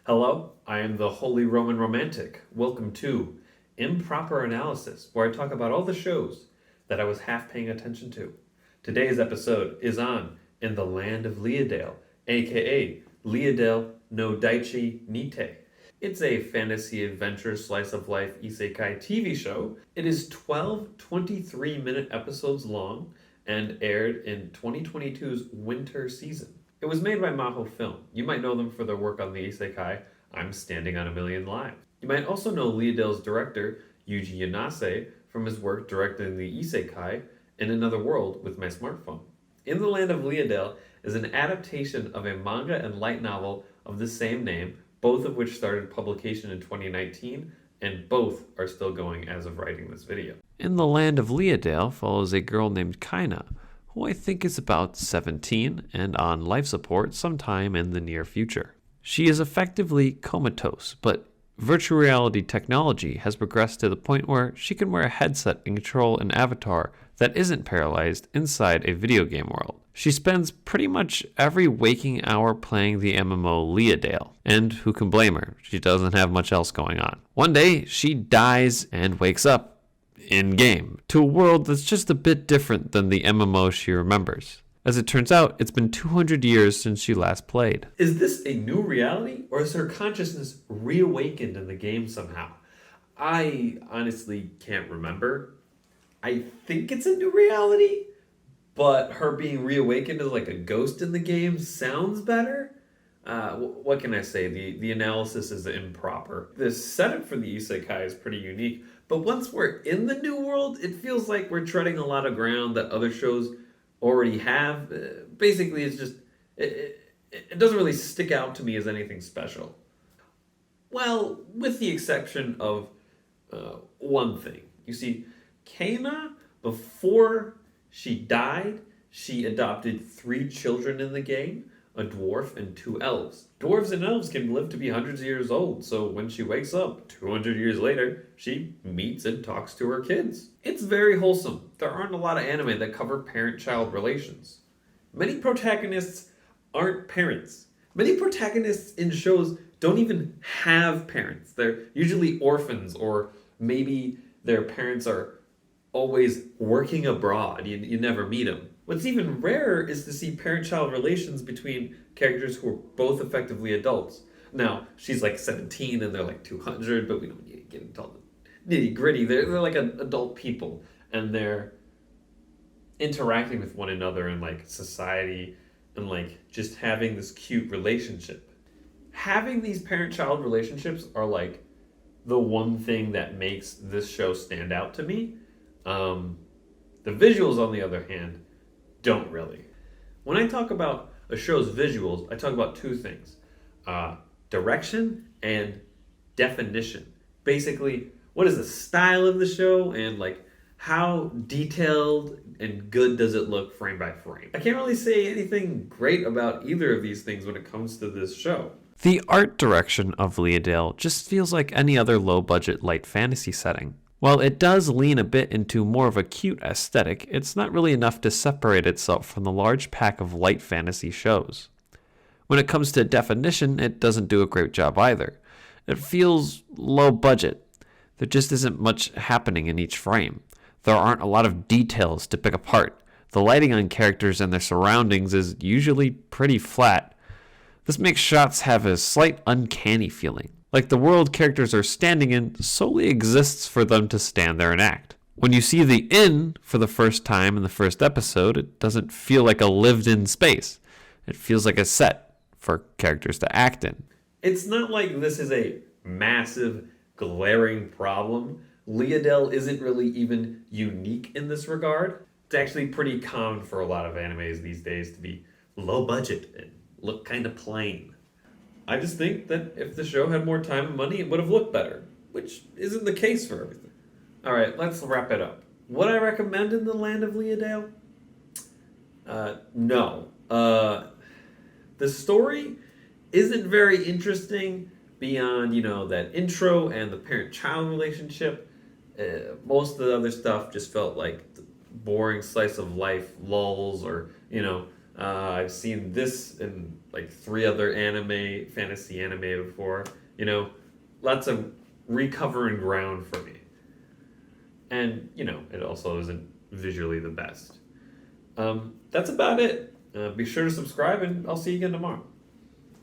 Hello, I am the Holy Roman Romantic. Welcome to Improper Analysis, where I talk about all the shows that I was half paying attention to. Today's episode is on In the Land of Leadale, aka Leadale no Daichi Nite. It's a fantasy adventure slice of life Isekai TV show. It is 12 23-minute episodes long and aired in 2022's winter season. It was made by Maho Film. You might know them for their work on the Isekai I'm Standing on a Million Lives. You might also know Leadale's director, Yuuji Yanase, from his work directing the Isekai In Another World with My Smartphone. In the Land of Leadale is an adaptation of a manga and light novel of the same name, both of which started publication in 2019, and both are still going as of writing this video. In the Land of Leadale follows a girl named Kaina, who I think is about 17 and on life support sometime in the near future. She is effectively comatose, but virtual reality technology has progressed to the point where she can wear a headset and control an avatar that isn't paralyzed inside a video game world. She spends pretty much every waking hour playing the MMO Leadale, and who can blame her? She doesn't have much else going on. One day, she dies and wakes up in-game to a world that's just a bit different than the MMO she remembers. As it turns out, it's been 200 years since she last played. Is this a new reality, or is her consciousness reawakened in the game somehow? I honestly can't remember. I think it's a new reality, but her being reawakened as like a ghost in the game sounds better. What can I say? The analysis is improper. The setup for the Isekai is pretty unique, but once we're in the new world, it feels like we're treading a lot of ground that other shows already have. Basically, it's just, it doesn't really stick out to me as anything special. Well, with the exception of one thing. You see, Kaina, before she died, she adopted 3 children in the game, a dwarf and 2 elves. Dwarves and elves can live to be hundreds of years old, so when she wakes up 200 years later, she meets and talks to her kids. It's very wholesome. There aren't a lot of anime that cover parent-child relations. Many protagonists aren't parents. Many protagonists in shows don't even have parents. They're usually orphans, or maybe their parents are always working abroad. You never meet them. What's even rarer is to see parent-child relations between characters who are both effectively adults. Now, she's like 17 and they're like 200, but we don't need to get into all the nitty-gritty. They're like adult people, and they're interacting with one another in like society and like just having this cute relationship. Having these parent-child relationships are like the one thing that makes this show stand out to me. The visuals, on the other hand, don't really. When I talk about a show's visuals, I talk about 2 things. Direction and definition. Basically, what is the style of the show, and like how detailed and good does it look frame by frame. I can't really say anything great about either of these things when it comes to this show. The art direction of Leadale just feels like any other low-budget light fantasy setting. While it does lean a bit into more of a cute aesthetic, it's not really enough to separate itself from the large pack of light fantasy shows. When it comes to definition, it doesn't do a great job either. It feels low budget. There just isn't much happening in each frame. There aren't a lot of details to pick apart. The lighting on characters and their surroundings is usually pretty flat. This makes shots have a slight uncanny feeling, like the world characters are standing in solely exists for them to stand there and act. When you see the inn for the first time in the first episode, it doesn't feel like a lived-in space. It feels like a set for characters to act in. It's not like this is a massive, glaring problem. Leadale isn't really even unique in this regard. It's actually pretty common for a lot of animes these days to be low budget and look kind of plain. I just think that if the show had more time and money, it would have looked better, which isn't the case for everything. All right, let's wrap it up. Would I recommend In the Land of Leadale? No. The story isn't very interesting beyond, that intro and the parent-child relationship. Most of the other stuff just felt like boring slice of life lulls, or, I've seen this in like 3 other fantasy anime before. You know, lots of recovering ground for me. And, you know, it also isn't visually the best. That's about it. Be sure to subscribe, and I'll see you again tomorrow.